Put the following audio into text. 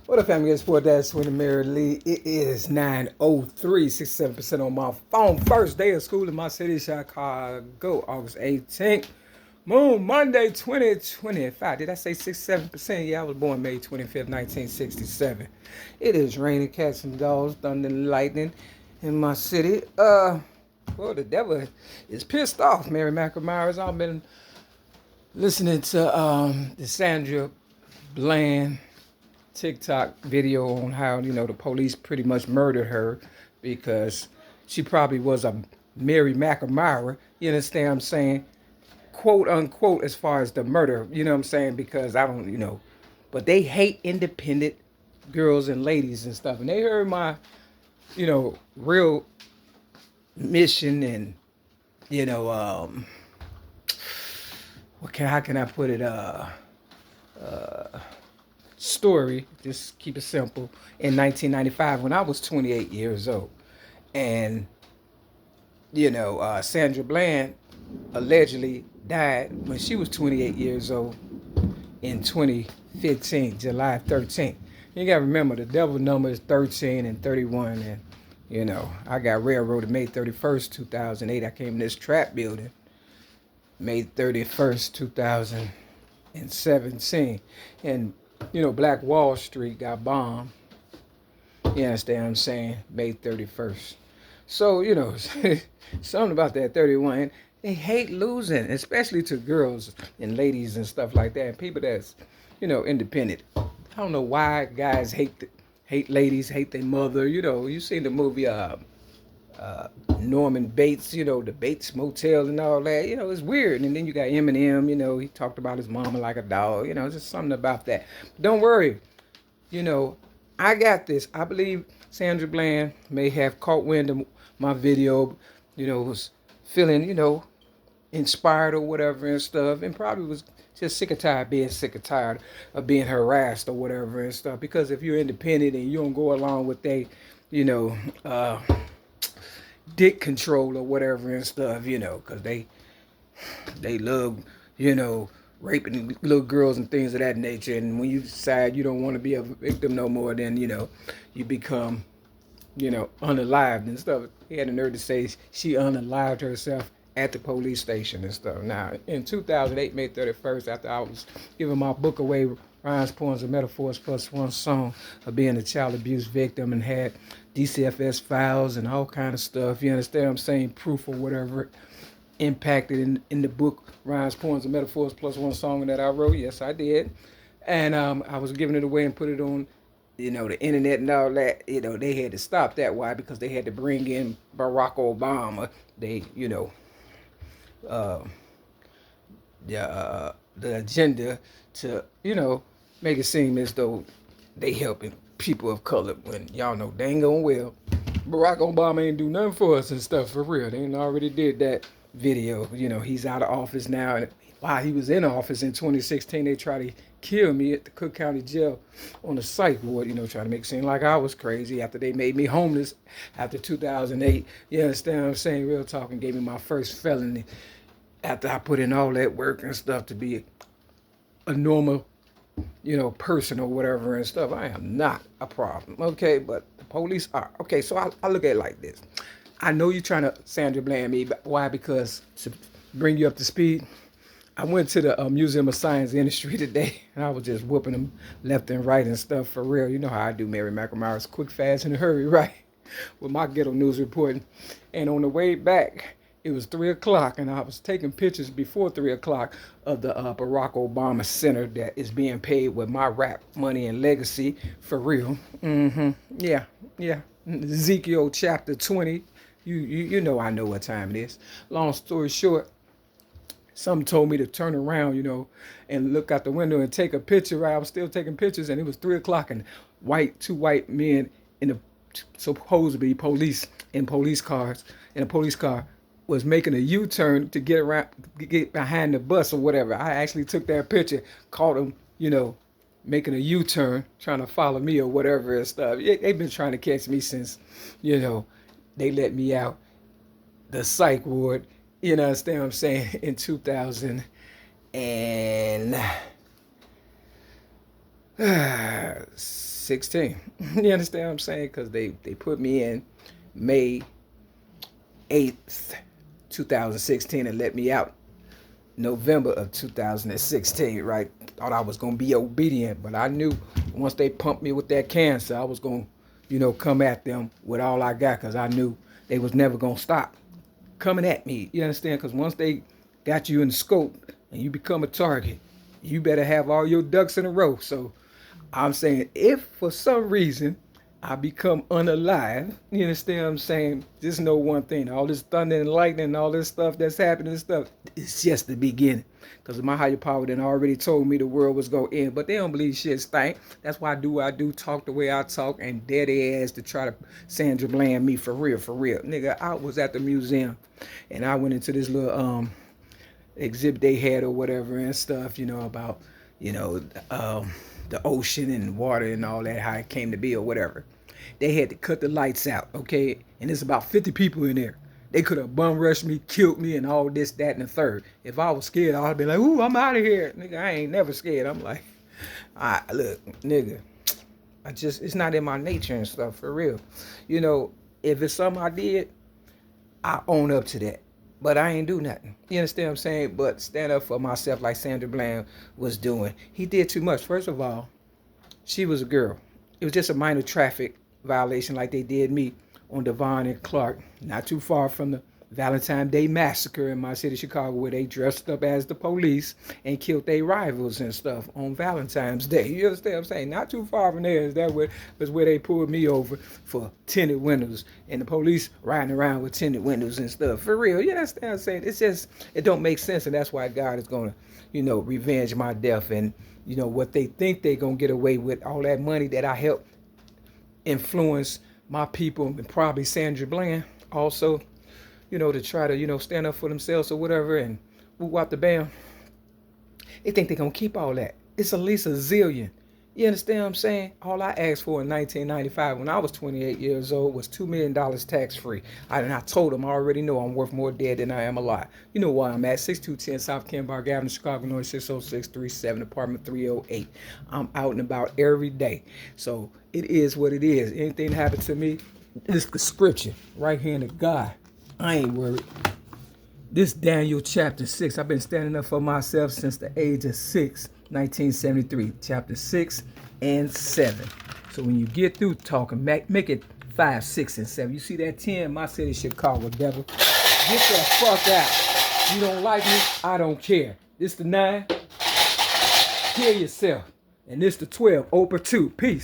What up, family? It's that's when the Mary Lee. It is 9:03, 67% on my phone. First day of school in my city, Chicago, August 18th. Moon Monday 2025. Did I say 67%? Yeah, I was born May 25th, 1967. It is raining cats and dogs, thunder and lightning in my city. Well, the devil is pissed off. Mary McNamara's all been listening to the Sandra Bland TikTok video on how, the police pretty much murdered her because she probably was a Mary McNamara. You understand what I'm saying? Quote unquote, as far as the murder, you know what I'm saying? Because I don't, but they hate independent girls and ladies and stuff. And they heard my, real mission and, you know, how can I put it? Story, just keep it simple, in 1995 when I was 28 years old. And, Sandra Bland allegedly died when she was 28 years old in 2015, July 13th. You got to remember the devil number is 13 and 31. And, I got railroaded May 31st, 2008. I came in this trap building May 31st, 2017. And Black Wall Street got bombed. You understand what I'm saying? May 31st. So, something about that 31. They hate losing, especially to girls and ladies and stuff like that. And people that's, independent. I don't know why guys hate ladies, hate their mother. You seen the movie Norman Bates, the Bates Motel and all that. It's weird. And then you got Eminem, he talked about his mama like a dog. Just something about that. Don't worry. I got this. I believe Sandra Bland may have caught wind of my video, was feeling, inspired or whatever and stuff, and probably was just sick and tired of being harassed or whatever and stuff. Because if you're independent and you don't go along with you know, uh, dick control or whatever and stuff, because they love, raping little girls and things of that nature. And when you decide you don't want to be a victim no more, then you become, unalived and stuff. He had the nerve to say she unalived herself at the police station and stuff. Now, in 2008, May 31st, after I was giving my book away, Rhymes, Poems, and Metaphors plus one song of being a child abuse victim, and had DCFS files and all kind of stuff. You understand what I'm saying? Proof or whatever impacted in the book, Rhymes, Poems, and Metaphors plus one song that I wrote. Yes, I did. And I was giving it away and put it on, the internet and all that. They had to stop that. Why? Because they had to bring in Barack Obama. They, uh, the agenda to, make it seem as though they helping people of color when y'all know dang on well Barack Obama ain't do nothing for us and stuff for real. They already did that video. He's out of office now, and while he was in office in 2016, they tried to kill me at the Cook County Jail on the psych ward, trying to make it seem like I was crazy after they made me homeless after 2008. You understand what I'm saying? Real talk, and gave me my first felony after I put in all that work and stuff to be a normal, person or whatever and stuff. I am not a problem, okay? But the police are. Okay, so I look at it like this. I know you're trying to Sandra Bland me, but why? Because to bring you up to speed, I went to the Museum of Science Industry today, and I was just whooping them left and right and stuff for real. You know how I do, Mary McNamara's quick, fast, in a hurry, right? With my ghetto news reporting. And on the way back, it was 3 o'clock, and I was taking pictures before 3 o'clock of the Barack Obama Center that is being paid with my rap money and legacy for real. Yeah, yeah. Ezekiel chapter 20. You know I know what time it is. Long story short, some told me to turn around, and look out the window and take a picture. Right? I was still taking pictures, and it was 3 o'clock, and two white men in the supposed to be police in police cars in a police car was making a U-turn to get behind the bus or whatever. I actually took that picture, caught them, making a U-turn, trying to follow me or whatever and stuff. They've been trying to catch me since, they let me out the psych ward. You know, understand what I'm saying? In 2000 and 16. You understand what I'm saying? Because they put me in May 8th, 2016, and let me out November of 2016, right? Thought I was going to be obedient, but I knew once they pumped me with that cancer, I was going to, come at them with all I got, because I knew they was never going to stop coming at me. You understand? Because once they got you in the scope and you become a target, you better have all your ducks in a row. So I'm saying, if for some reason I become unalive, you understand what I'm saying? Just know one thing: all this thunder and lightning and all this stuff that's happening and stuff, it's just the beginning. Because my higher power then already told me the world was going to end. But they don't believe shit stank. That's why I do what I do, talk the way I talk, and dare their ass to try to Sandra blame me for real, for real. Nigga, I was at the museum and I went into this little exhibit they had or whatever and stuff, about, the ocean and water and all that, how it came to be or whatever. They had to cut the lights out, okay? And there's about 50 people in there. They could have bum rushed me, killed me, and all this, that, and the third. If I was scared, I'd be like, ooh, I'm out of here. Nigga, I ain't never scared. I'm like, look, nigga, it's not in my nature and stuff, for real. If it's something I did, I own up to that. But I ain't do nothing. You understand what I'm saying? But stand up for myself like Sandra Bland was doing. He did too much. First of all, she was a girl. It was just a minor traffic violation like they did me on Devon and Clark, not too far from the Valentine's Day massacre in my city, Chicago, where they dressed up as the police and killed their rivals and stuff on Valentine's Day. You understand what I'm saying? Not too far from there. That was where they pulled me over for tinted windows and the police riding around with tinted windows and stuff. For real, you understand what I'm saying? It's just, it don't make sense, and that's why God is going to, revenge my death. And, what they think they're going to get away with, all that money that I helped influence my people, and probably Sandra Bland also, to try to, stand up for themselves or whatever, and woo out the bam. They think they're going to keep all that. It's at least a zillion. You understand what I'm saying? All I asked for in 1995 when I was 28 years old was $2 million tax-free. And I told them I already know I'm worth more dead than I am alive. You know where I'm at, 6210 South Kenbarg Avenue, Chicago, North 60637, apartment 308. I'm out and about every day. So it is what it is. Anything that happened to me, it's the scripture, right hand of God. I ain't worried. This Daniel chapter 6. I've been standing up for myself since the age of 6, 1973. Chapter 6 and 7. So when you get through talking, make it 5, 6, and 7. You see that 10? My city, Chicago, devil. Get the fuck out. You don't like me? I don't care. This the 9. Kill yourself. And this the 12. Oprah 2. Peace.